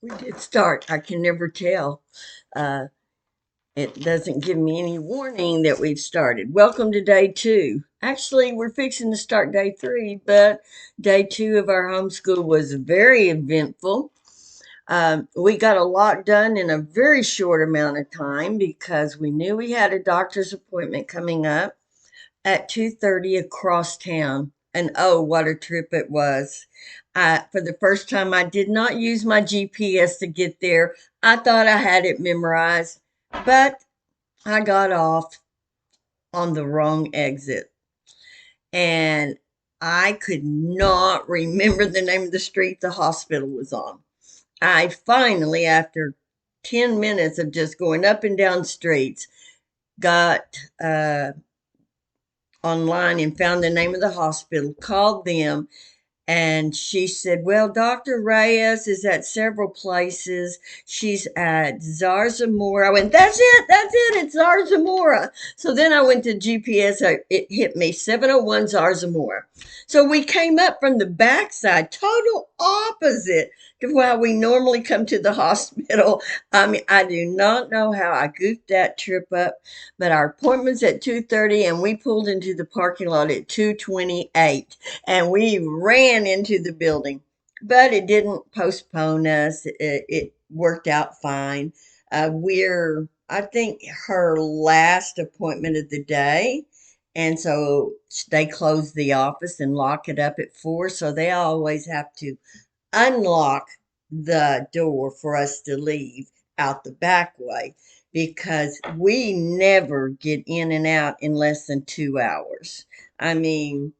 We did start. I can never tell. Uh, it doesn't give me any warning that we've started. Welcome to day two. Actually, we're fixing to start day three, but day two of our homeschool was very eventful. We got a lot done in a very short amount of time because we knew we had a doctor's appointment coming up at 2:30 across town. And oh, what a trip it was. For the first time, I did not use my GPS to get there. I thought I had it memorized, but I got off on the wrong exit. And I could not remember the name of the street the hospital was on. I finally, after 10 minutes of just going up and down streets, got online and found the name of the hospital, called them, and she said, well, Dr. Reyes is at several places. She's at Zarzamora. I went, that's it, it's Zarzamora. So then I went to GPS. It hit me 701 Zarzamora. So we came up from the backside, total opposite to how we normally come to the hospital. I mean, I do not know how I goofed that trip up, but our appointment's at 2:30 and we pulled into the parking lot at 2:28 and we ran into the building, but it didn't postpone us. It worked out fine. I think, her last appointment of the day. And so they close the office and lock it up at 4. So they always have to unlock the door for us to leave out the back way because we never get in and out in less than 2 hours. I mean,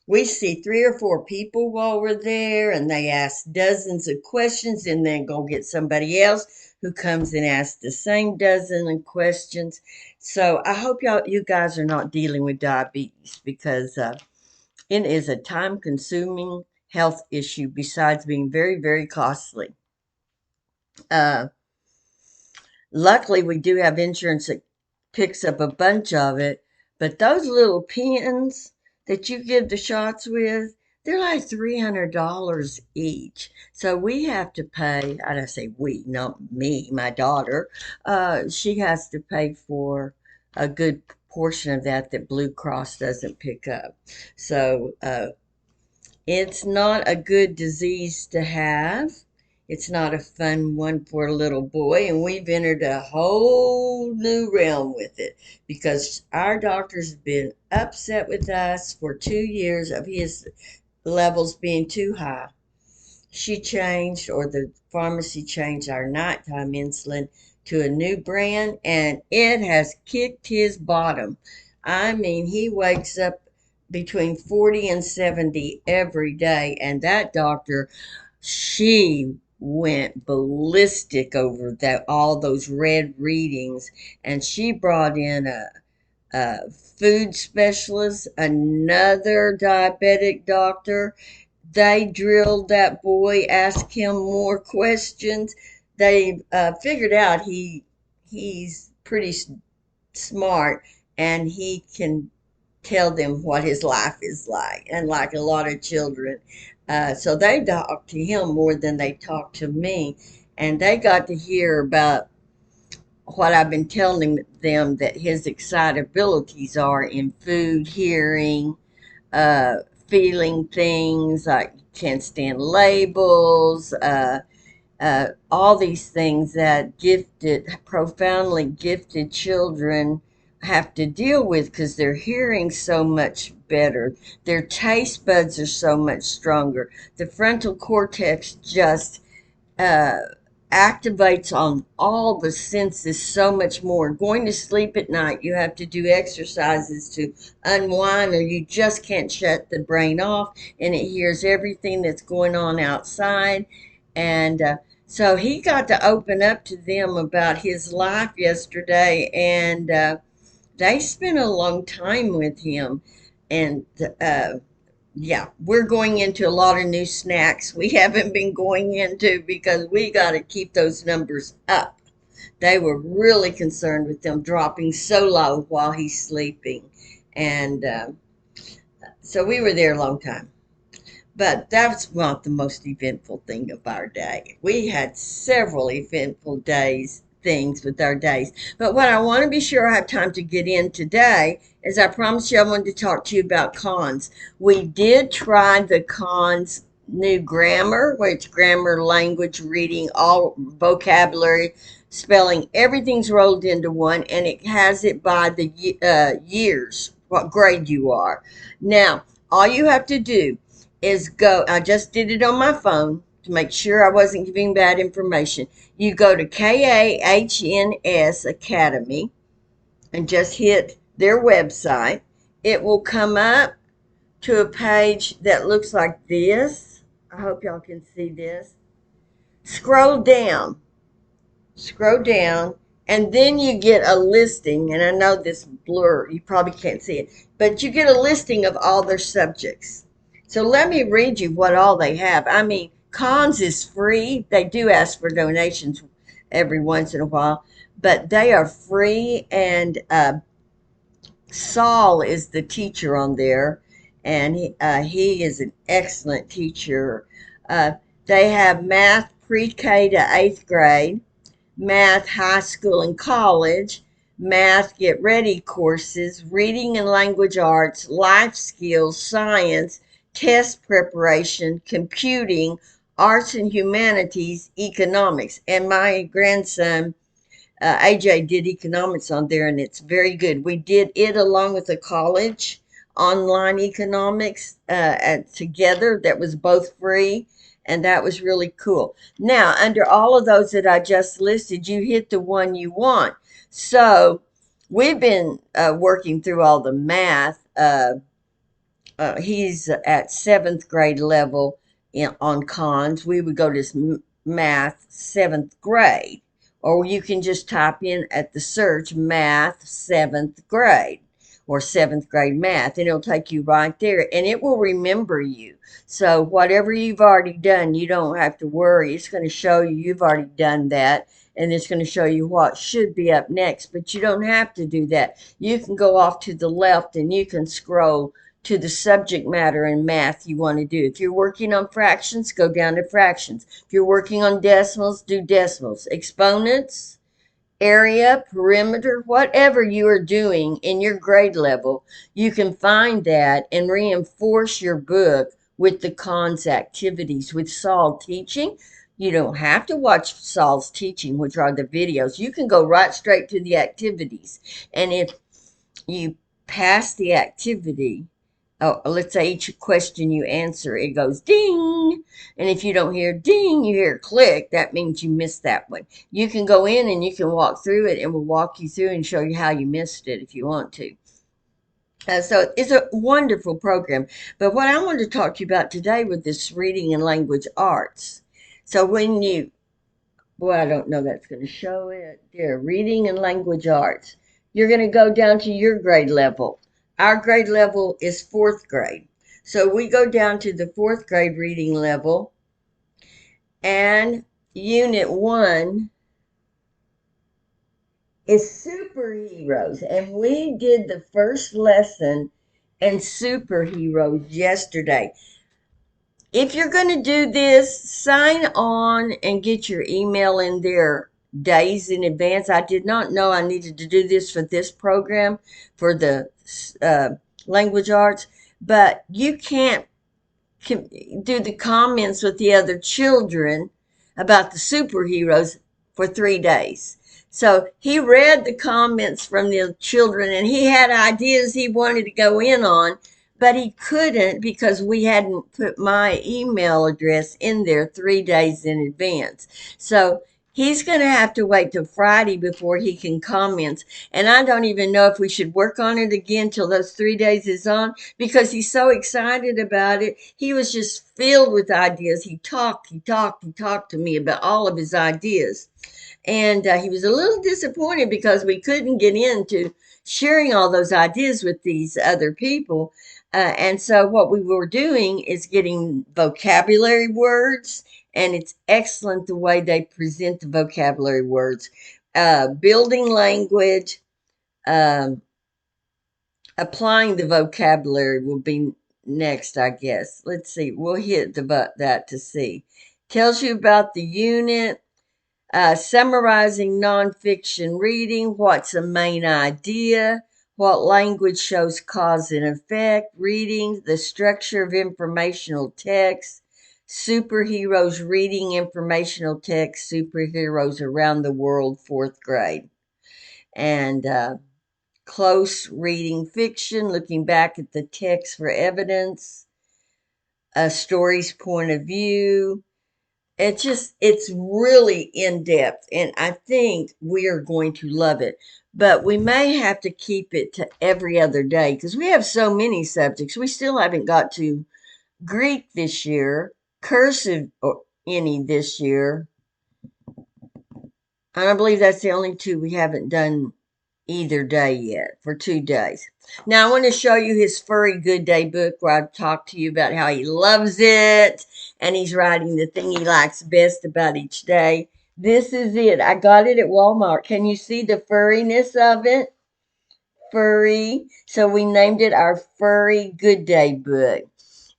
we see 3 or 4 people while we're there, and they ask dozens of questions, and then go get somebody else who comes and asks the same dozen of questions. So I hope you guys are not dealing with diabetes because it is a time-consuming health issue. Besides being very, very costly. Uh, Luckily, we do have insurance that picks up a bunch of it, but those little pins that you give the shots with, they're like $300 each. So we have to pay, I say we, not me, my daughter. She has to pay for a good portion of that Blue Cross doesn't pick up. So it's not a good disease to have. It's not a fun one for a little boy, and we've entered a whole new realm with it because our doctor's been upset with us for 2 years of his levels being too high. She changed, or the pharmacy changed, our nighttime insulin to a new brand, and it has kicked his bottom. I mean, he wakes up between 40 and 70 every day, and that doctor, she went ballistic over that all those red readings, and she brought in a food specialist, another diabetic doctor. They drilled that boy, asked him more questions. They figured out he's pretty smart, and he can tell them what his life is like, and like a lot of children. So they talked to him more than they talked to me, and they got to hear about what I've been telling them that his excitabilities are in food, hearing, uh, feeling things like can't stand labels, all these things that profoundly gifted children have to deal with because they're hearing so much better. Their taste buds are so much stronger. The frontal cortex just uh, activates on all the senses so much more. Going to sleep at night, you have to do exercises to unwind, or you just can't shut the brain off, and it hears everything that's going on outside. And so he got to open up to them about his life yesterday, and they spent a long time with him. And yeah, we're going into a lot of new snacks we haven't been going into because we got to keep those numbers up. They were really concerned with them dropping so low while he's sleeping. And so we were there a long time. But that's not the most eventful thing of our day. We had several eventful things with our days. But what I want to be sure I have time to get in today is I promised you I wanted to talk to you about Kahns. We did try the Kahns new grammar, which grammar, language, reading, all vocabulary, spelling, everything's rolled into one, and it has it by the years, what grade you are. Now, all you have to do is go. I just did it on my phone to make sure I wasn't giving bad information. You go to KAHNS Academy and just hit their website. It will come up to a page that looks like this. I hope y'all can see this. Scroll down, scroll down, and then you get a listing. And I know this blur, you probably can't see it, but you get a listing of all their subjects. So let me read you what all they have. I mean, Cons is free. They do ask for donations every once in a while, but they are free. And Saul is the teacher on there, and he is an excellent teacher. Uh, they have math pre-K to eighth grade, math high school and college, math get ready courses, reading and language arts, life skills, science, test preparation, computing, arts and humanities, economics. And my grandson AJ did economics on there, and it's very good. We did it along with a college online economics together that was both free, and that was really cool. Now, under all of those that I just listed, you hit the one you want. So we've been working through all the math. He's at seventh grade level on cons. We would go to math seventh grade, or you can just type in at the search math seventh grade or seventh grade math, and it'll take you right there, and it will remember you. So whatever you've already done, you don't have to worry. It's going to show you you've already done that, and it's going to show you what should be up next. But you don't have to do that. You can go off to the left and you can scroll to the subject matter in math you want to do. If you're working on fractions, go down to fractions. If you're working on decimals, do decimals. Exponents, area, perimeter, whatever you are doing in your grade level, you can find that and reinforce your book with the cons activities. With Saul teaching, you don't have to watch Saul's teaching, which are the videos. You can go right straight to the activities. And if you pass the activity, oh, let's say each question you answer, it goes ding. And if you don't hear ding, you hear click, that means you missed that one. You can go in and you can walk through it, and we'll walk you through and show you how you missed it if you want to. So it's a wonderful program. But what I wanted to talk to you about today with this reading and language arts. So when you, boy, I don't know that's going to show it there, reading and language arts. You're going to go down to your grade level. Our grade level is fourth grade. So we go down to the fourth grade reading level, and unit one is superheroes. And we did the first lesson in superheroes yesterday. If you're going to do this, sign on and get your email in there days in advance. I did not know I needed to do this for this program for the language arts, but you can't do the comments with the other children about the superheroes for 3 days. So he read the comments from the children, and he had ideas he wanted to go in on, but he couldn't because we hadn't put my email address in there 3 days in advance. So he's going to have to wait till Friday before he can comment. And I don't even know if we should work on it again till those 3 days is on, because he's so excited about it. He was just filled with ideas. He talked to me about all of his ideas. And he was a little disappointed because we couldn't get into sharing all those ideas with these other people. And so what we were doing is getting vocabulary words, and it's excellent the way they present the vocabulary words. Building language, um, applying the vocabulary will be next, I guess. Let's see. We'll hit that to see. Tells you about the unit, summarizing nonfiction reading, what's a main idea, what language shows cause and effect, reading, the structure of informational text, superheroes reading informational text, superheroes around the world, fourth grade. And close reading fiction, looking back at the text for evidence, a story's point of view. It's really in depth, and I think we are going to love it. But we may have to keep it to every other day because we have so many subjects. We still haven't got to Greek this year, cursive or any this year. And I believe that's the only two we haven't done either day yet for 2 days. Now, I want to show you his Furry Good Day book where I've talked to you about how he loves it and he's writing the thing he likes best about each day. This is it. I got it at Walmart. Can you see the furriness of it? Furry. So we named it our Furry Good Day book.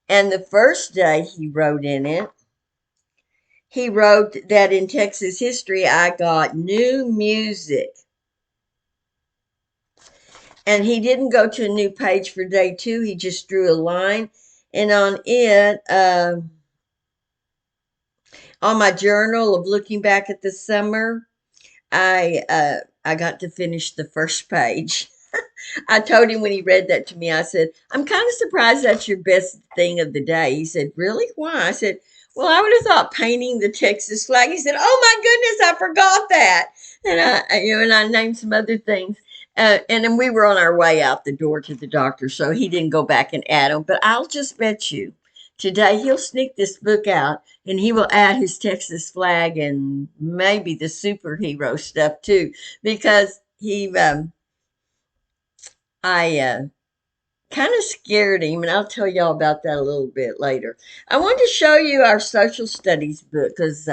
And the first day he wrote in it, he wrote that in Texas history, I got new music. And he didn't go to a new page for day 2. He just drew a line. And on it, on my journal of looking back at the summer, I got to finish the first page. I told him when he read that to me, I said, I'm kind of surprised that's your best thing of the day. He said, really? Why? I said, well, I would have thought painting the Texas flag. He said, oh my goodness, I forgot that. And I named some other things. And then we were on our way out the door to the doctor, so he didn't go back and add them. But I'll just bet you today he'll sneak this book out and he will add his Texas flag and maybe the superhero stuff too, because I kind of scared him, and I'll tell y'all about that a little bit later. I want to show you our social studies book because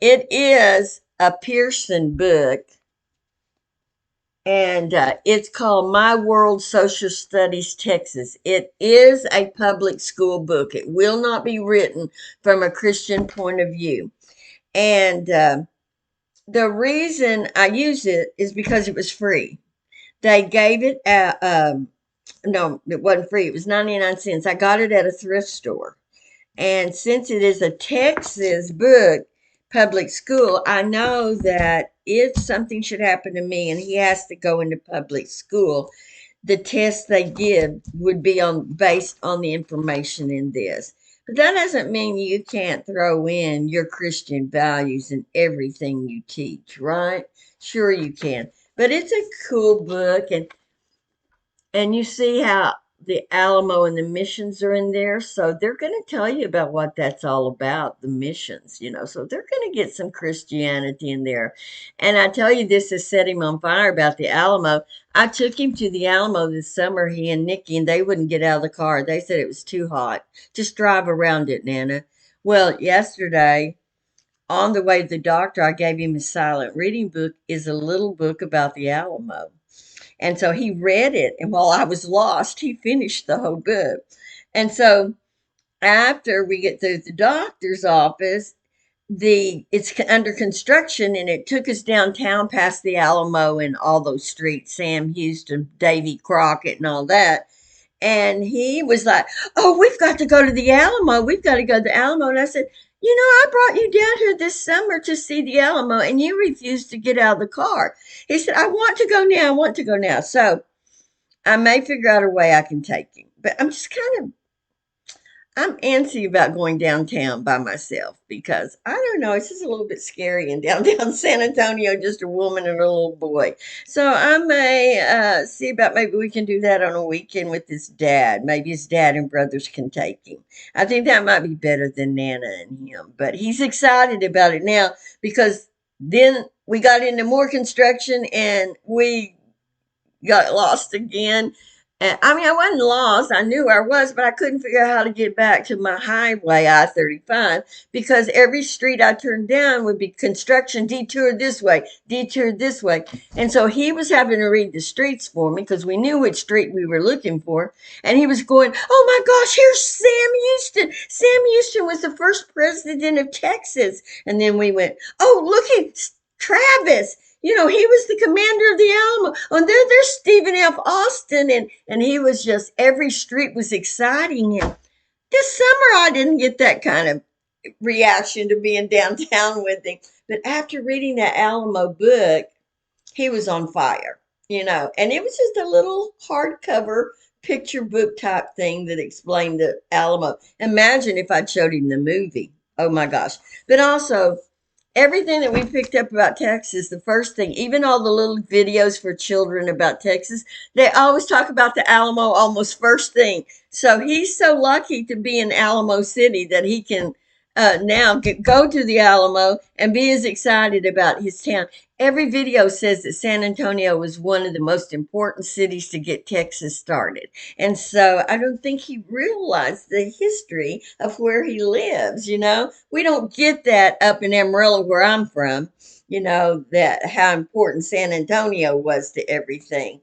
it is a Pearson book, and it's called My World Social Studies Texas. It is a public school book. It will not be written from a Christian point of view. And the reason I use it is because it was free. They gave it no, it wasn't free. It was 99 cents. I got it at a thrift store. And since it is a Texas book, public school, I know that if something should happen to me and he has to go into public school, the test they give would be on based on the information in this. But that doesn't mean you can't throw in your Christian values in everything you teach, right? Sure you can. But it's a cool book, and you see how the Alamo and the missions are in there. So they're going to tell you about what that's all about, the missions. So they're going to get some Christianity in there. And I tell you, this has set him on fire about the Alamo. I took him to the Alamo this summer, he and Nikki, and they wouldn't get out of the car. They said it was too hot. Just drive around it, Nana. Well, yesterday, on the way to the doctor, I gave him a silent reading book, is a little book about the Alamo. And so he read it, and while I was lost, he finished the whole book. And so after we get through the doctor's office, it's under construction, and it took us downtown past the Alamo and all those streets, Sam Houston, Davy Crockett, and all that. And he was like, "Oh, we've got to go to the Alamo. We've got to go to the Alamo." And I said, "I brought you down here this summer to see the Alamo, and you refused to get out of the car." He said, "I want to go now. I want to go now." So I may figure out a way I can take him. But I'm antsy about going downtown by myself because I don't know, it's just a little bit scary in downtown San Antonio, just a woman and a little boy. So I may see about maybe we can do that on a weekend with his dad. Maybe his dad and brothers can take him. I think that might be better than Nana and him. But he's excited about it now because then we got into more construction and we got lost again. And, I mean, I wasn't lost. I knew where I was, but I couldn't figure out how to get back to my highway, I-35, because every street I turned down would be construction, detoured this way. And so he was having to read the streets for me because we knew which street we were looking for. And he was going, "Oh my gosh, here's Sam Houston. Sam Houston was the first president of Texas." And then we went, "Oh, look at Travis. You know, he was the commander of the Alamo. Oh, there's Stephen F. Austin." And he was just, every street was exciting him. This summer, I didn't get that kind of reaction to being downtown with him. But after reading that Alamo book, he was on fire, and it was just a little hardcover picture book type thing that explained the Alamo. Imagine if I'd showed him the movie. Oh my gosh. But also, everything that we picked up about Texas, the first thing, even all the little videos for children about Texas, they always talk about the Alamo almost first thing. So he's so lucky to be in Alamo City that he can now go to the Alamo and be as excited about his town. Every video says that San Antonio was one of the most important cities to get Texas started. And so I don't think he realized the history of where he lives. We don't get that up in Amarillo where I'm from, that how important San Antonio was to everything.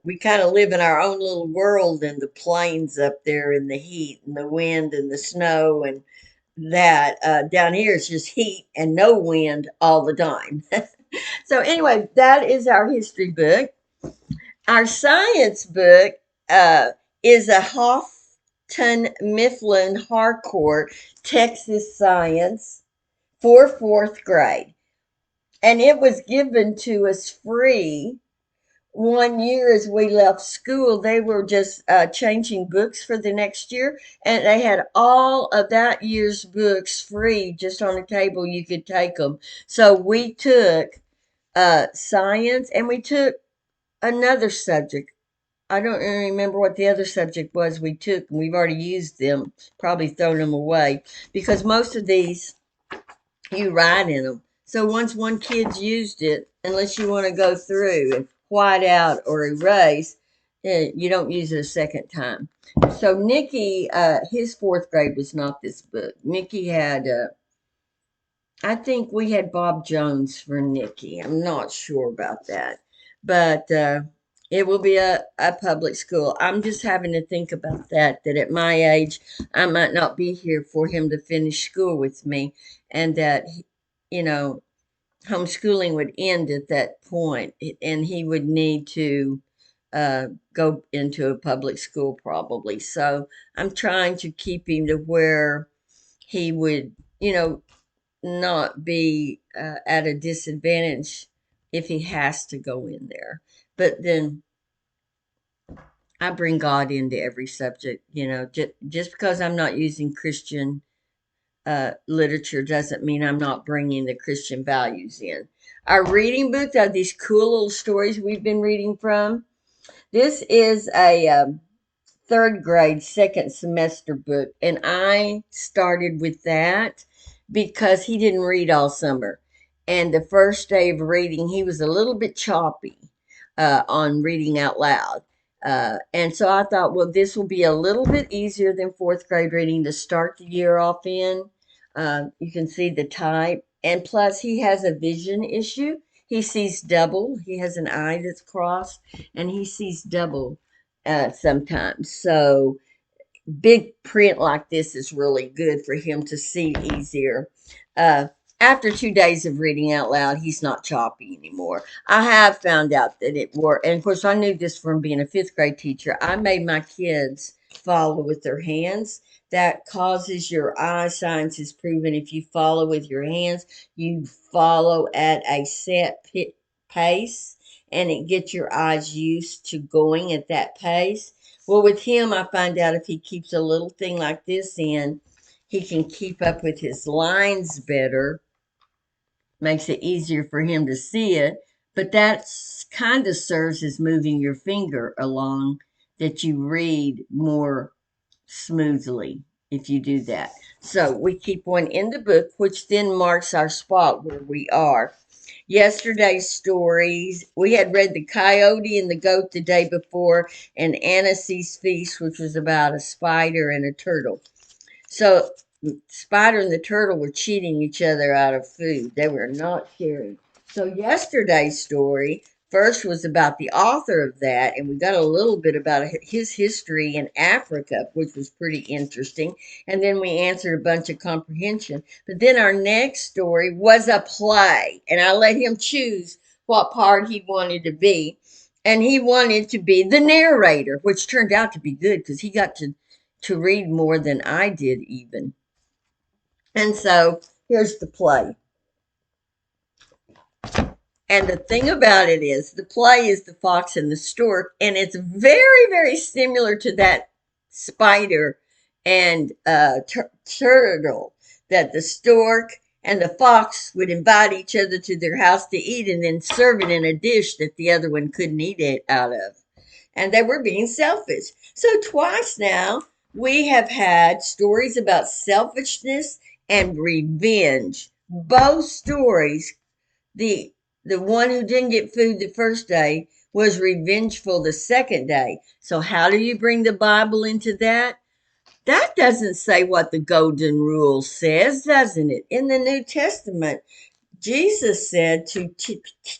We kind of live in our own little world in the plains up there in the heat and the wind and the snow and that down here it's just heat and no wind all the time. So anyway, that is our history book. Our science book uh, is a Houghton Mifflin Harcourt Texas Science for fourth grade. And it was given to us free one year as we left school. They were just changing books for the next year, and they had all of that year's books free just on a table. You could take them. So we took science, and we took another subject. I don't really remember what the other subject was we took, and we've already used them, probably thrown them away, because most of these you write in them. So once one kid's used it, unless you want to go through and white out or erase, you don't use it a second time. So Nikki, his fourth grade was not this book. Nikki had, I think we had Bob Jones for Nikki. I'm not sure about that, but it will be a public school. I'm just having to think about that. That at my age, I might not be here for him to finish school with me, and that you know homeschooling would end at that point, and he would need to go into a public school probably. So I'm trying to keep him to where he would, not be at a disadvantage if he has to go in there. But then I bring God into every subject, just because I'm not using Christian literature doesn't mean I'm not bringing the Christian values in. Our reading books are these cool little stories we've been reading from. This is a third grade second semester book, and I started with that because he didn't read all summer, and the first day of reading he was a little bit choppy on reading out loud, and so I thought, well, this will be a little bit easier than fourth grade reading to start the year off in. You can see the type, and plus he has a vision issue. He sees double. He has an eye that's crossed, and he sees double sometimes. So big print like this is really good for him to see easier. Uh, After 2 days of reading out loud, he's not choppy anymore. I have found out that it worked. And of course, I knew this from being a fifth grade teacher. I made my kids follow with their hands. That causes your eye, science is proven. If you follow with your hands, you follow at a set pace, and it gets your eyes used to going at that pace. Well, with him, I find out if he keeps a little thing like this in, he can keep up with his lines better, makes it easier for him to see it. But that kind of serves as moving your finger along, that you read more smoothly if you do that. So we keep one in the book, which then marks our spot where we are. Yesterday's stories, we had read The Coyote and the Goat the day before, and Anansi's Feast, which was about a spider and a turtle. So Spider and the turtle were cheating each other out of food. They were not sharing. So yesterday's story first was about the author of that, and we got a little bit about his history in Africa, which was pretty interesting. And then we answered a bunch of comprehension. But then our next story was a play, and I let him choose what part he wanted to be. And he wanted to be the narrator, which turned out to be good because he got to read more than I did even. And so here's the play. And the thing about it is, the play is The Fox and the Stork, and it's very, very similar to that spider and turtle that the stork and the fox would invite each other to their house to eat and then serve it in a dish that the other one couldn't eat it out of. And they were being selfish. So twice now we have had stories about selfishness and revenge. Both stories, the the one who didn't get food the first day was revengeful the second day. So how do you bring the Bible into that? That doesn't say what the golden rule says, doesn't it? In the New Testament, Jesus said to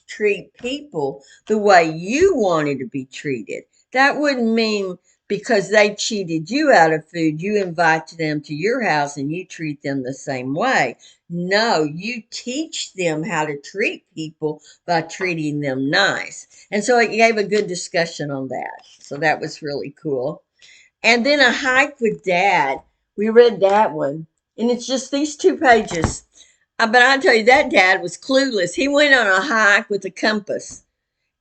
treat people the way you wanted to be treated. That wouldn't mean because they cheated you out of food, you invite them to your house and you treat them the same way. No, you teach them how to treat people by treating them nice. And so it gave a good discussion on that. So that was really cool. And then a hike with dad. We read that one. And it's just these 2 pages. But I tell you, that dad was clueless. He went on a hike with a compass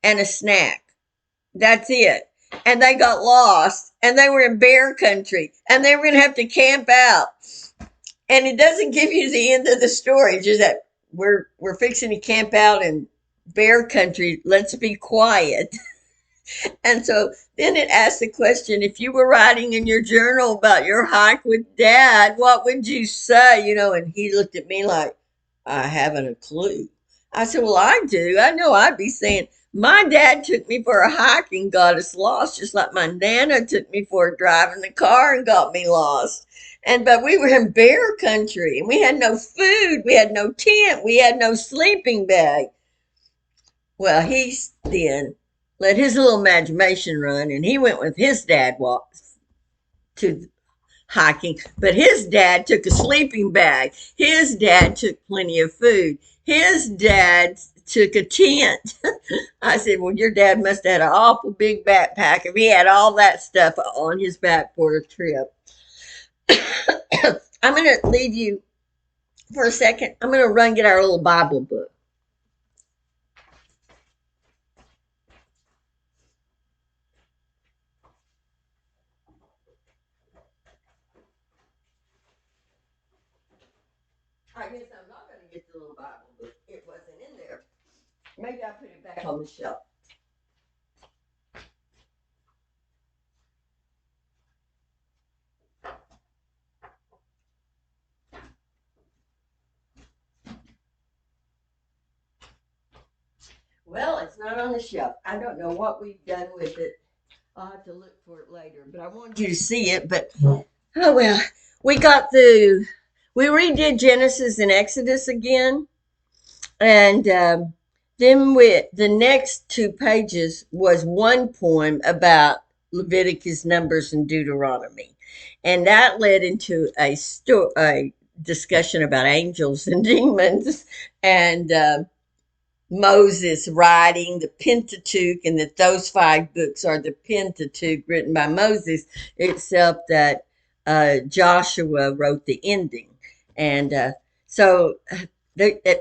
and a snack. That's it. And they got lost and they were in bear country and they were going to have to camp out. And it doesn't give you the end of the story. It's just that we're fixing to camp out in bear country. Let's be quiet. And so then it asks the question, if you were writing in your journal about your hike with dad, what would you say? And he looked at me like, I haven't a clue. I said, well, I do. I know I'd be saying, my dad took me for a hike and got us lost, just like my Nana took me for a drive in the car and got me lost. But we were in bear country and we had no food, we had no tent, we had no sleeping bag. Well, he then let his little imagination run, and he went with his dad to hiking. But his dad took a sleeping bag. His dad took plenty of food. His dad took a tent. I said, well, your dad must have had an awful big backpack if he had all that stuff on his back for a trip. I'm going to leave you for a second. I'm going to run get our little Bible book. I guess I'm not going to get the little Bible book. It wasn't in there. Maybe I'll put it back on the shelf. Well, it's not on the shelf. I don't know what we've done with it. I'll have to look for it later, but I wanted you to see it. But oh well, we we redid Genesis and Exodus again, and then the next 2 pages was one poem about Leviticus, Numbers, and Deuteronomy, and that led into a discussion about angels and demons, and Moses writing the Pentateuch, and that those 5 books are the Pentateuch written by Moses, except that Joshua wrote the ending. And so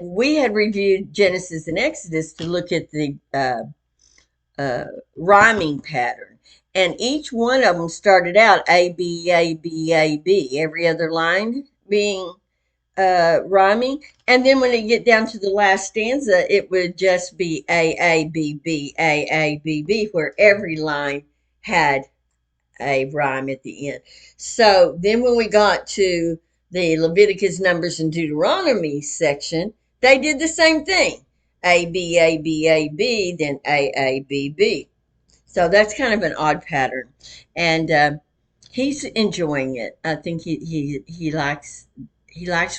we had reviewed Genesis and Exodus to look at the rhyming pattern. And each one of them started out A, B, A, B, A, B, every other line being rhyming. And then when it get down to the last stanza, it would just be A, B, B, A, B, B, where every line had a rhyme at the end. So then when we got to the Leviticus, Numbers, and Deuteronomy section, they did the same thing. A, B, A, B, A, B, then A, B, B. So that's kind of an odd pattern. And he's enjoying it. I think he likes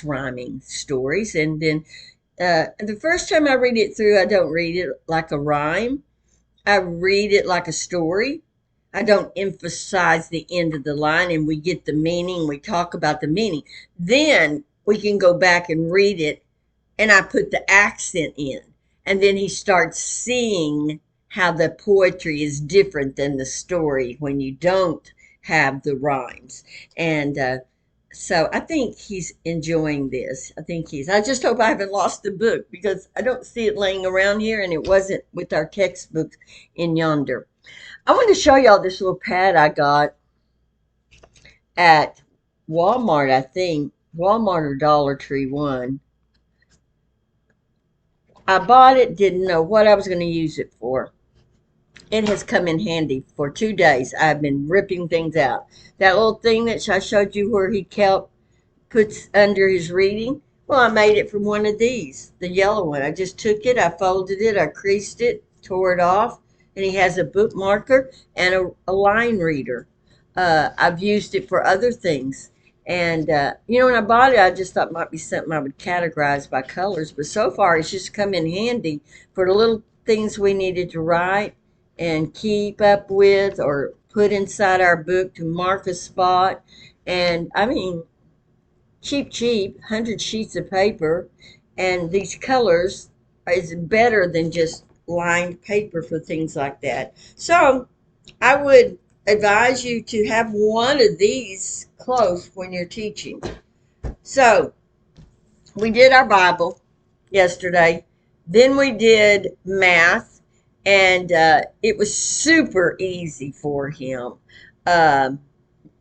rhyming stories. And then the first time I read it through, I don't read it like a rhyme. I read it like a story. I don't emphasize the end of the line, and we get the meaning. We talk about the meaning. Then we can go back and read it, and I put the accent in. And then he starts seeing how the poetry is different than the story when you don't have the rhymes. And so I think he's enjoying this. I just hope I haven't lost the book because I don't see it laying around here and it wasn't with our textbooks in yonder. I want to show y'all this little pad I got at Walmart, I think. Walmart or Dollar Tree, one. I bought it, didn't know what I was going to use it for. It has come in handy for 2 days. I've been ripping things out. That little thing that I showed you where he kept puts under his reading. Well, I made it from one of these, the yellow one. I just took it, I folded it, I creased it, tore it off, and he has a bookmarker and a line reader. I've used it for other things. And, when I bought it, I just thought it might be something I would categorize by colors. But so far, it's just come in handy for the little things we needed to write and keep up with or put inside our book to mark a spot. And I mean, cheap, 100 sheets of paper, and these colors is better than just lined paper for things like that. So I would advise you to have one of these close when you're teaching. So we did our Bible yesterday, then we did math, and it was super easy for him. Um,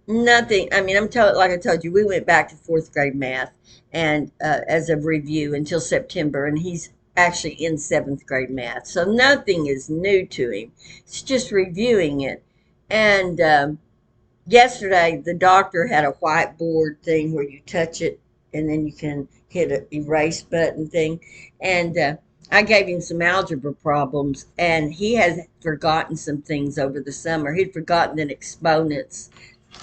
Nothing. I mean, like I told you, we went back to fourth grade math, and as a review until September, and he's actually in seventh grade math, so nothing is new to him. It's just reviewing it. And yesterday, the doctor had a whiteboard thing where you touch it, and then you can hit an erase button thing, and I gave him some algebra problems, and he has forgotten some things over the summer. He'd forgotten that exponents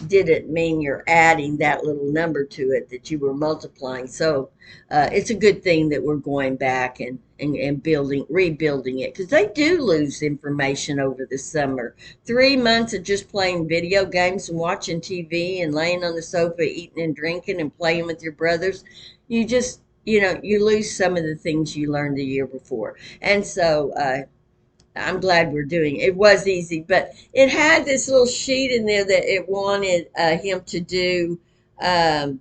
didn't mean you're adding that little number to it, that you were multiplying. So it's a good thing that we're going back and rebuilding it, because they do lose information over the summer. 3 months of just playing video games and watching TV and laying on the sofa eating and drinking and playing with your brothers, you lose some of the things you learned the year before. And so I'm glad we're doing it. It was easy, but it had this little sheet in there that it wanted him to do. Um,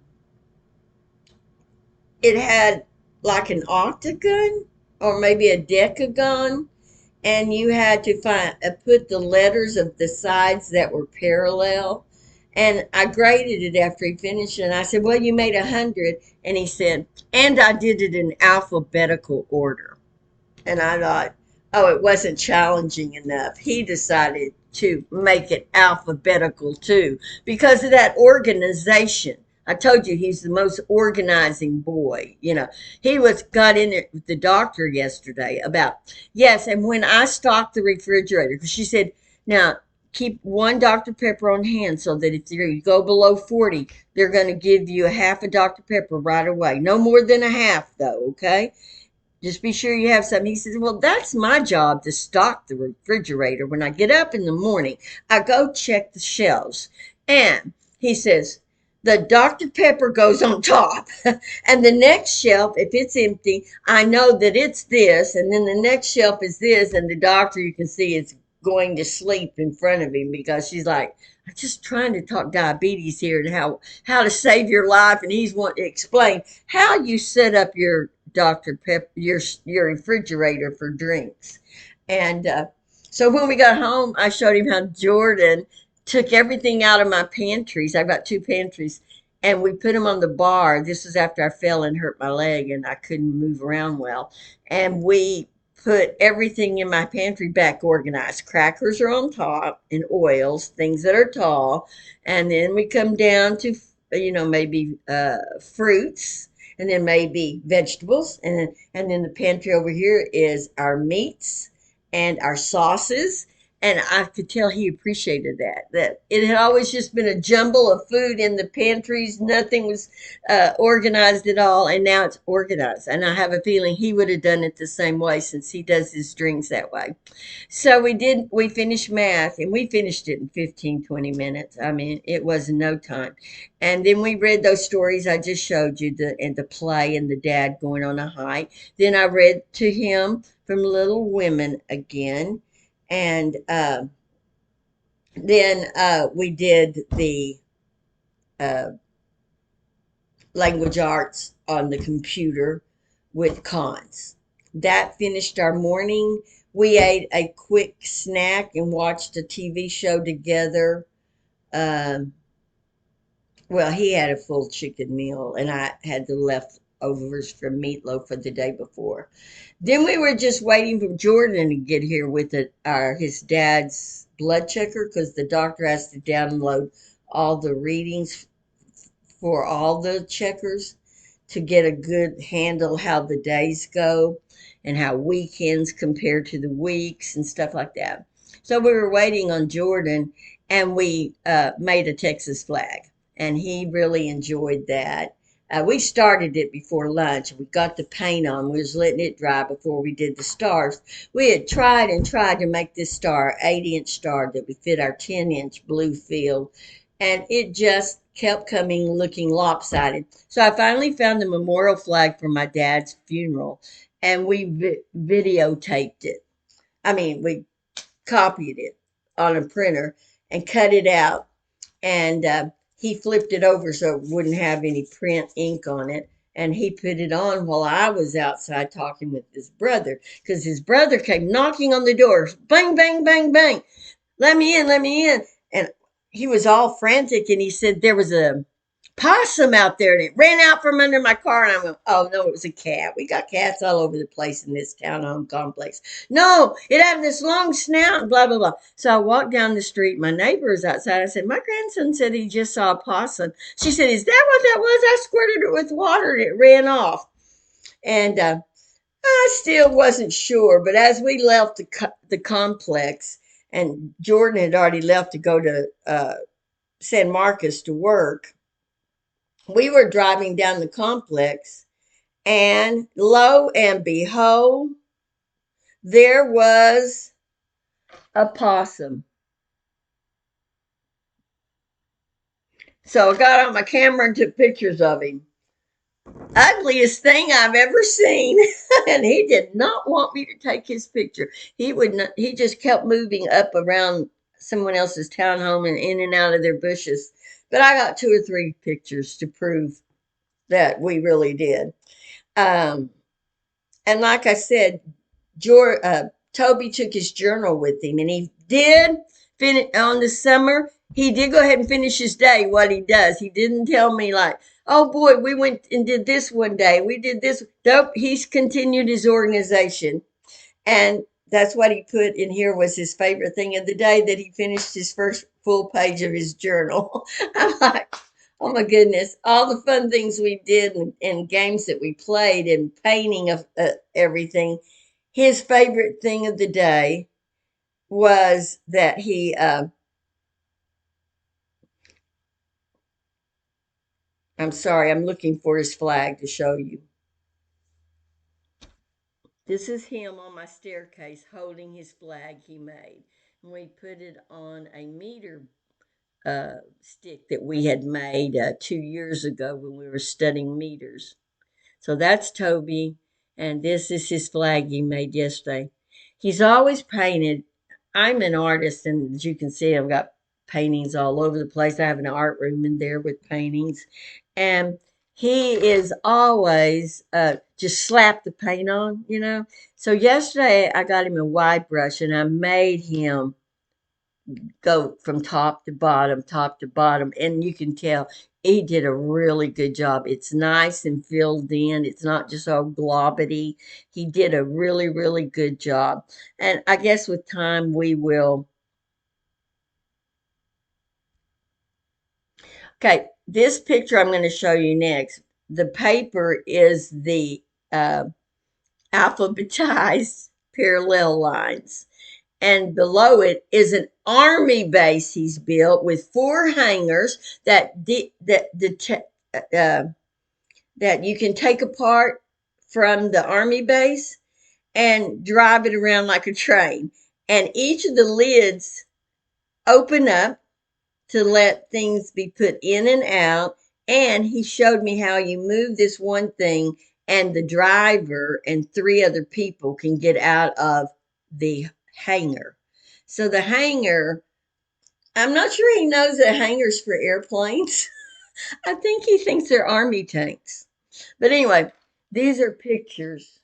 it had like an octagon or maybe a decagon, and you had to put the letters of the sides that were parallel. And I graded it after he finished, and I said, "Well, you made 100." And he said, "And I did it in alphabetical order." And I thought, oh, it wasn't challenging enough. He decided to make it alphabetical too because of that organization. I told you he's the most organizing boy. He got in it with the doctor yesterday about, yes, and when I stocked the refrigerator, because she said, now keep one Dr. Pepper on hand so that if you go below 40, they're going to give you a half a Dr. Pepper right away. No more than a half, though, okay? Just be sure you have some. He says, well, that's my job to stock the refrigerator. When I get up in the morning, I go check the shelves. And he says, the Dr. Pepper goes on top. And the next shelf, if it's empty, I know that it's this. And then the next shelf is this. And the doctor, you can see, is going to sleep in front of him because she's like, I'm just trying to talk diabetes here and how to save your life. And he's wanting to explain how you set up your Dr. Pepper, your refrigerator for drinks. And so when we got home, I showed him how Jordan took everything out of my pantries. I've got two pantries, and we put them on the bar. This was after I fell and hurt my leg, and I couldn't move around well. And we put everything in my pantry back organized. Crackers are on top, and oils, things that are tall. And then we come down to, maybe fruits and then maybe vegetables, and then the pantry over here is our meats and our sauces. And I could tell he appreciated that it had always just been a jumble of food in the pantries. Nothing was organized at all, and now it's organized. And I have a feeling he would have done it the same way since he does his drinks that way. So we finished math, and we finished it in 15, 20 minutes. I mean, it was no time. And then we read those stories I just showed you, the play and the dad going on a hike. Then I read to him from Little Women again. And then we did the uh, language arts on the computer with Kahns. That finished our morning. We ate a quick snack and watched a TV show together. Um, well, he had a full chicken meal, and I had the leftovers from meatloaf for the day before. Then we were just waiting for Jordan to get here with his dad's blood checker because the doctor has to download all the readings for all the checkers to get a good handle how the days go and how weekends compare to the weeks and stuff like that. So we were waiting on Jordan, and we made a Texas flag, and he really enjoyed that. We started it before lunch. We got the paint on. We was letting it dry before we did the stars. We had tried and tried to make this star, 8-inch star that would fit our 10-inch blue field, and it just kept coming looking lopsided. So I finally found the memorial flag for my dad's funeral, and we videotaped it. I mean, we copied it on a printer and cut it out, and he flipped it over so it wouldn't have any print ink on it. And he put it on while I was outside talking with his brother because his brother came knocking on the door, bang, bang, bang, bang, let me in, let me in. And he was all frantic, and he said there was a possum out there, and it ran out from under my car. And I went, oh no, it was a cat. We got cats all over the place in this townhome complex. No, it had this long snout and blah blah blah. So I walked down the street. My neighbor was outside. I said, my grandson said he just saw a possum. She said, is that what that was? I squirted it with water and it ran off. And I still wasn't sure, but as we left the complex, and Jordan had already left to go to San Marcos to work, we were driving down the complex, and lo and behold, there was a possum. So I got on my camera and took pictures of him. Ugliest thing I've ever seen. And he did not want me to take his picture. He would not, he just kept moving up around someone else's townhome and in and out of their bushes. But I got 2 or 3 pictures to prove that we really did. Um, and like I said, Toby took his journal with him, and he did finish on the summer. He did go ahead and finish his day. What he does, he didn't tell me like, "Oh boy, we went and did this one day. We did this." Nope, he's continued his organization, and that's what he put in here was his favorite thing of the day that he finished his first full page of his journal. I'm like, oh my goodness, all the fun things we did and games that we played and painting of everything. His favorite thing of the day was that I'm sorry, I'm looking for his flag to show you. This is him on my staircase holding his flag he made. And we put it on a meter stick that we had made 2 years ago when we were studying meters. So that's Toby, and this is his flag he made yesterday. He's always painted. I'm an artist, and as you can see, I've got paintings all over the place. I have an art room in there with paintings, and he is always just slap the paint on. So yesterday I got him a wide brush, and I made him go from top to bottom, and you can tell he did a really good job. It's nice and filled in. It's not just all globbity. He did a really, really good job. And I guess with time we will. Okay, this picture I'm going to show you next. the paper is the uh, alphabetized parallel lines. And below it is an army base he's built with four hangars uh, that you can take apart from the army base and drive it around like a train. And each of the lids open up to let things be put in and out. And he showed me how you move this one thing, and the driver and three other people can get out of the hangar. So the hangar, I'm not sure he knows that hangars for airplanes. I think he thinks they're army tanks. But anyway, these are pictures.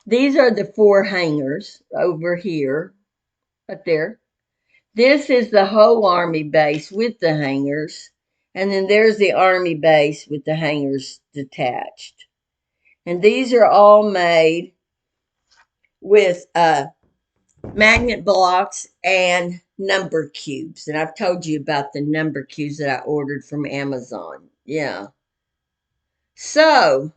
These are the four hangars over here, right there. This is the whole army base with the hangars. And then there's the army base with the hangars detached. And these are all made with magnet blocks and number cubes. And I've told you about the number cubes that I ordered from Amazon. Yeah. So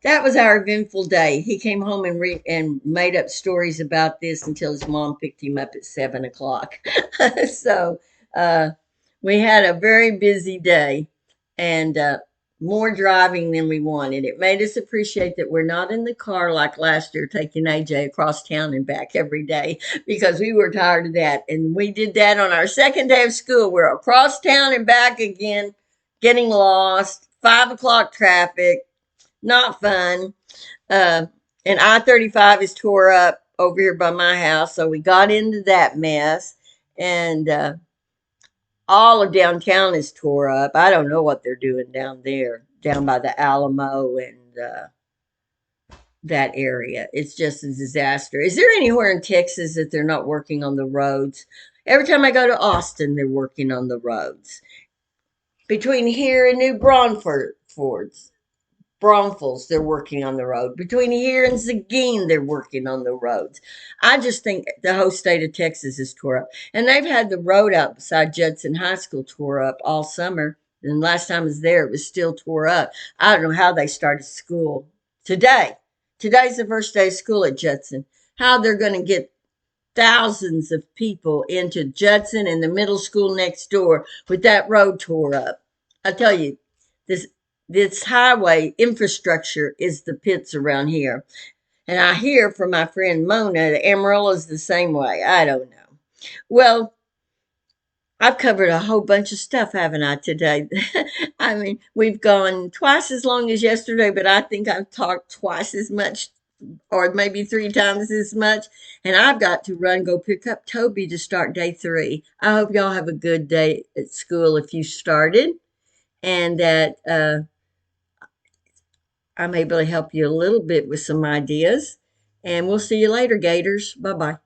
that was our eventful day. He came home and made up stories about this until his mom picked him up at 7 o'clock. So uh, we had a very busy day and more driving than we wanted. It made us appreciate that we're not in the car like last year taking AJ across town and back every day because we were tired of that. And we did that on our second day of school. We're across town and back again, getting lost, 5 o'clock traffic, not fun. Uh, and I-35 is tore up over here by my house. So we got into that mess. And all of downtown is tore up. I don't know what they're doing down there, down by the Alamo and that area. It's just a disaster. Is there anywhere in Texas that they're not working on the roads? Every time I go to Austin, they're working on the roads. Between here and New Braunfels, they're working on the road. Between here and Seguin, they're working on the roads. I just think the whole state of Texas is tore up. And they've had the road out beside Judson High School tore up all summer. And last time I was there, it was still tore up. I don't know how they started school today. Today's the first day of school at Judson. How they're going to get thousands of people into Judson and the middle school next door with that road tore up. I tell you, this this highway infrastructure is the pits around here. And I hear from my friend Mona that Amarillo is the same way. I don't know. Well, I've covered a whole bunch of stuff, haven't I, today? I mean, we've gone twice as long as yesterday, but I think I've talked twice as much or maybe three times as much. And I've got to run, go pick up Toby to start day 3. I hope y'all have a good day at school if you started, and that I'm able to help you a little bit with some ideas. And we'll see you later, Gators. Bye bye.